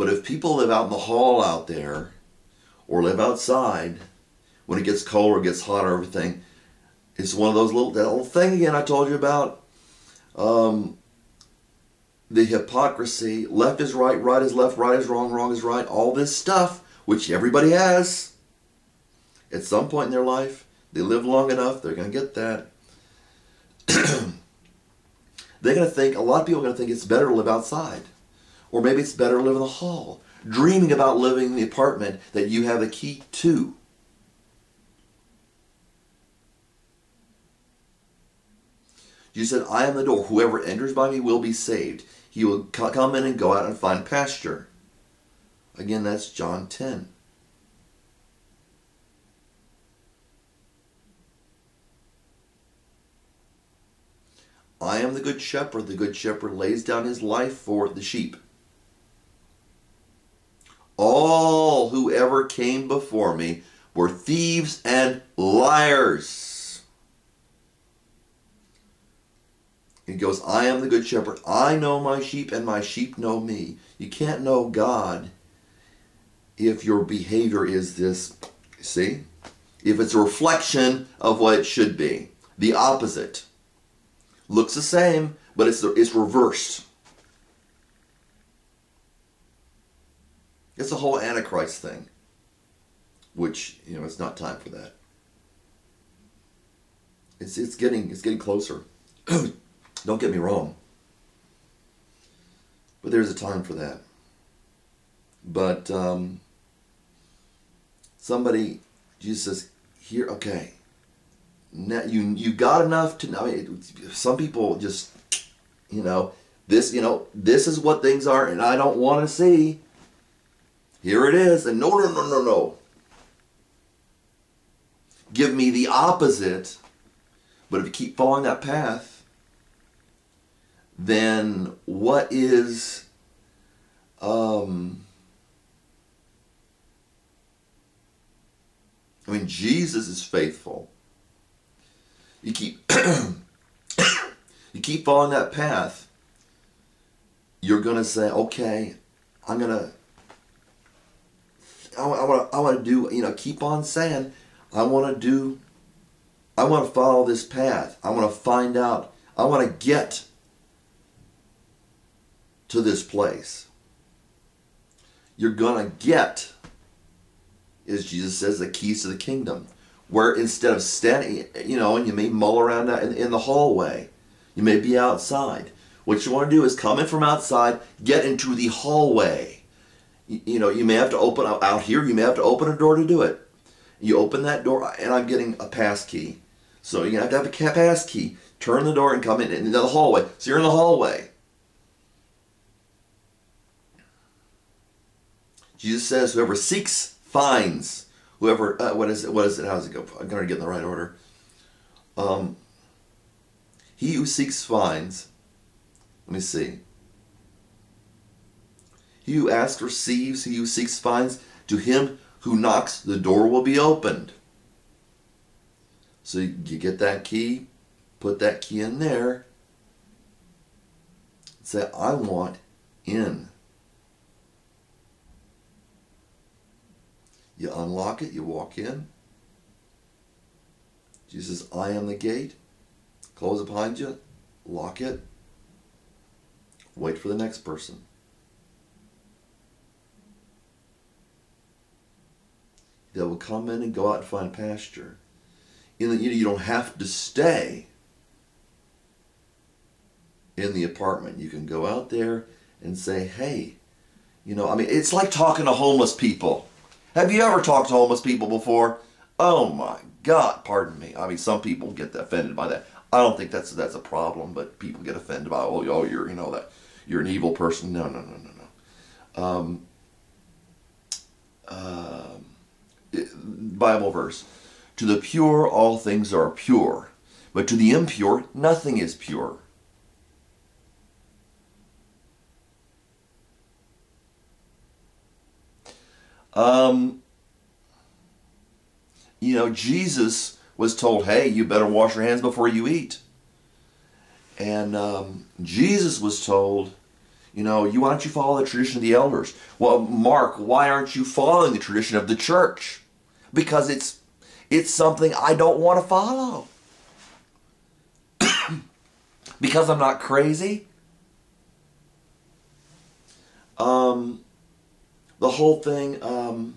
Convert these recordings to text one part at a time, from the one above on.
But if people live out in the hall out there, or live outside, when it gets cold or it gets hot or everything, it's one of those that little thing again I told you about. The hypocrisy, left is right, right is left, right is wrong, wrong is right, all this stuff, which everybody has at some point in their life. They live long enough, they're going to get that. They're going to think, a lot of people are going to think it's better to live outside. Or maybe it's better to live in the hall, dreaming about living in the apartment that you have the key to. Jesus said, I am the door. Whoever enters by me will be saved. He will come in and go out and find pasture. Again, that's John 10. I am the good shepherd. The good shepherd lays down his life for the sheep. All who ever came before me were thieves and liars. He goes, I am the good shepherd. I know my sheep and my sheep know me. You can't know God if your behavior is this, see? If it's a reflection of what it should be. The opposite. Looks the same, but it's reversed. It's the whole Antichrist thing, which, you know, it's not time for that. It's getting closer. Don't get me wrong, but there's a time for that. But somebody, Jesus says, here, okay. Now you got enough to know. I mean, some people just, this is what things are, and I don't want to see. Here it is, and no. Give me the opposite. But if you keep following that path, then what is Jesus is faithful. You keep following that path, you're gonna say, okay, I want to do, keep on saying, I want to follow this path. I want to find out. I want to get to this place. You're gonna get, as Jesus says, the keys to the kingdom. Where instead of standing, and you may mull around in the hallway, you may be outside. What you want to do is come in from outside, get into the hallway. You may have to open out here. You may have to open a door to do it. You open that door, and I'm getting a pass key. So you're going to have a pass key. Turn the door and come into the hallway. So you're in the hallway. Jesus says, whoever seeks, finds. Whoever, what is it? How does it go? I'm going to get in the right order. He who seeks finds. Let me see. He who asks receives. He who seeks finds. To him who knocks, the door will be opened. So you get that key, put that key in there, say, I want in. You unlock it, you walk in. Jesus says, I am the gate. Close it behind you, lock it, wait for the next person. They will come in and go out and find pasture. You don't have to stay in the apartment. You can go out there and say, hey, it's like talking to homeless people. Have you ever talked to homeless people before? Oh my God, pardon me. Some people get offended by that. I don't think that's a problem, but people get offended by, you're you're an evil person. No. Bible verse. To the pure, all things are pure, but to the impure, nothing is pure. Jesus was told, hey, you better wash your hands before you eat. And Jesus was told, You know, why don't you follow the tradition of the elders? Well, Mark, why aren't you following the tradition of the church? Because it's something I don't want to follow. Because I'm not crazy. The whole thing,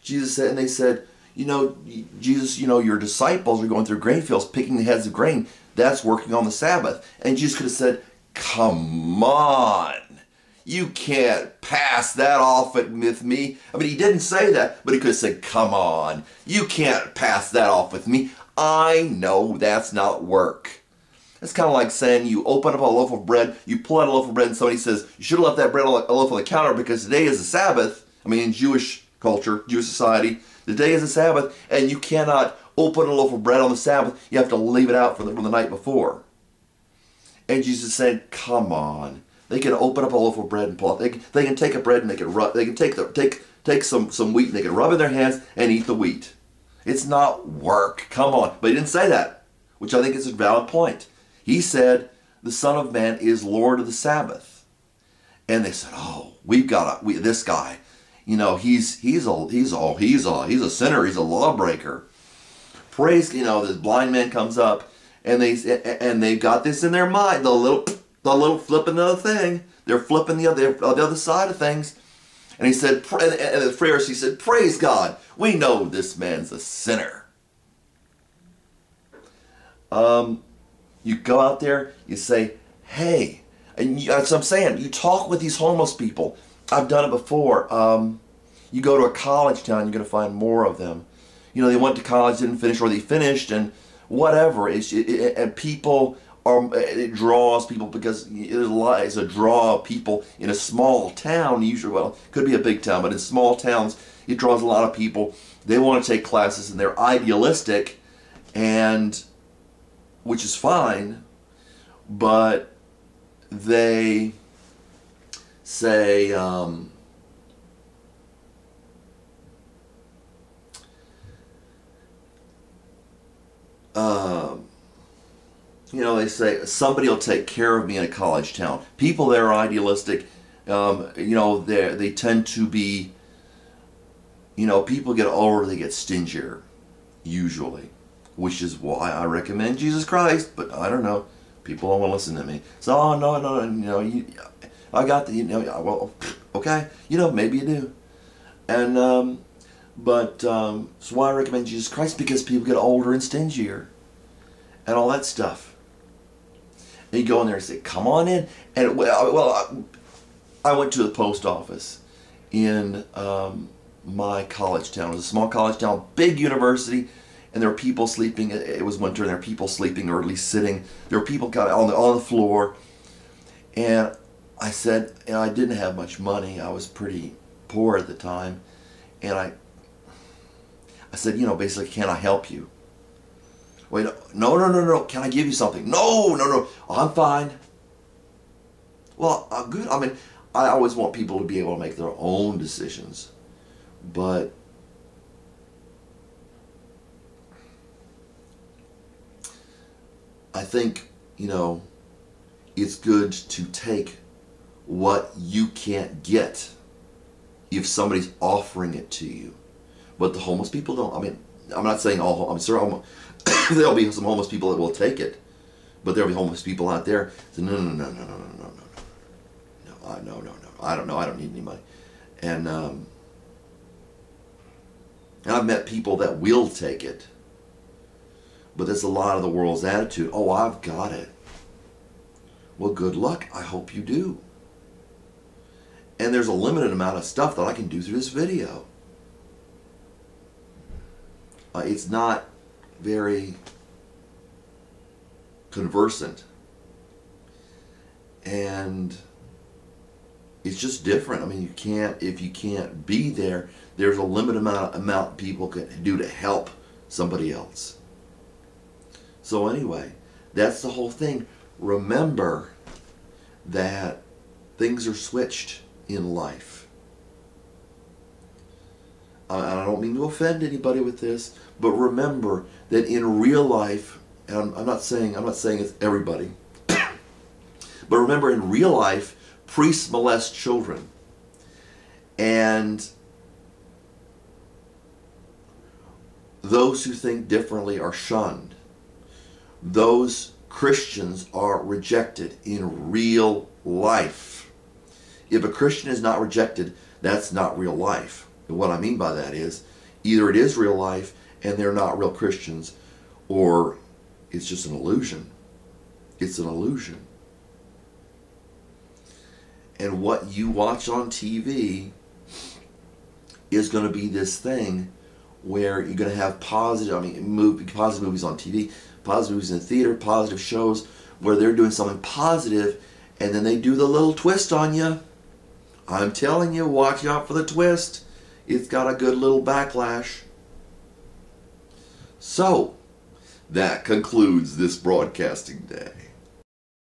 Jesus said, and they said, you know, Jesus, you know, your disciples are going through grain fields, picking the heads of grain. That's working on the Sabbath. And Jesus could have said, come on. You can't pass that off with me. I mean, he didn't say that, but he could have said, come on. You can't pass that off with me. I know that's not work. It's kind of like saying you open up a loaf of bread, you pull out a loaf of bread, and somebody says, you should have left that bread a loaf on the counter because today is the Sabbath. I mean, in Jewish culture, Jewish society, the day is the Sabbath, and you cannot open a loaf of bread on the Sabbath. You have to leave it out from the night before. And Jesus said, come on. They can open up a loaf of bread and pull it. They can take a bread and they can rub. They can take some wheat and they can rub in their hands and eat the wheat. It's not work. Come on. But he didn't say that, which I think is a valid point. He said, the Son of Man is Lord of the Sabbath. And they said, oh, this guy, you know, he's a sinner. He's a lawbreaker. Praise, you know, this blind man comes up and they've got this in their mind, the little flipping the other thing. They're flipping the other side of things. And he said, and the Pharisee said, praise God. We know this man's a sinner. You go out there, you say, hey, and that's what I'm saying. You talk with these homeless people. I've done it before. You go to a college town, you're going to find more of them. You know, they went to college, didn't finish, or they finished, and whatever. And people it draws people because it's a draw of people in a small town. Usually, well, could be a big town, but in small towns, it draws a lot of people. They want to take classes, and they're idealistic, and which is fine, but they say, you know, they say, somebody will take care of me in a college town. People there are idealistic. You know, they tend to be, you know, people get older, they get stingier, usually. Which is why I recommend Jesus Christ, but I don't know. People don't want to listen to me. So, oh, no, you know, I got the, you know, well, okay, you know, maybe you do. And, so why I recommend Jesus Christ? Because people get older and stingier and all that stuff. And you go in there and say, come on in. And, well, I went to the post office in my college town. It was a small college town, big university. And there were people sleeping. It was winter, and there were people sleeping, or at least sitting. There were people on the floor. And I said, and I didn't have much money. I was pretty poor at the time. And I said, you know, basically, can I help you? Wait, no. Can I give you something? No. I'm fine. Well, good. I mean, I always want people to be able to make their own decisions. But I think, you know, it's good to take what you can't get if somebody's offering it to you. But the homeless people don't. I mean, I'm not saying all, I'm sure there'll be some homeless people that will take it. But there'll be homeless people out there that say, no, I don't know, I don't need any money. And I've met people that will take it. But that's a lot of the world's attitude. Oh, I've got it. Well, good luck. I hope you do. And there's a limited amount of stuff that I can do through this video. It's not very conversant. And it's just different. I mean, if you can't be there, there's a limited amount people can do to help somebody else. So anyway, that's the whole thing. Remember that things are switched in life. I don't mean to offend anybody with this, but remember that in real life, and I'm not saying it's everybody, but remember in real life, Priests molest children. And those who think differently are shunned. Those Christians are rejected in real life. If a Christian is not rejected, that's not real life. And what I mean by that is, either it is real life and they're not real Christians, or it's just an illusion. It's an illusion. And what you watch on TV is going to be this thing where you're going to have positive movies on TV, positive movies in the theater, positive shows where they're doing something positive, and then they do the little twist on you. I'm telling you, watch out for the twist. It's got a good little backlash. So, that concludes this broadcasting day.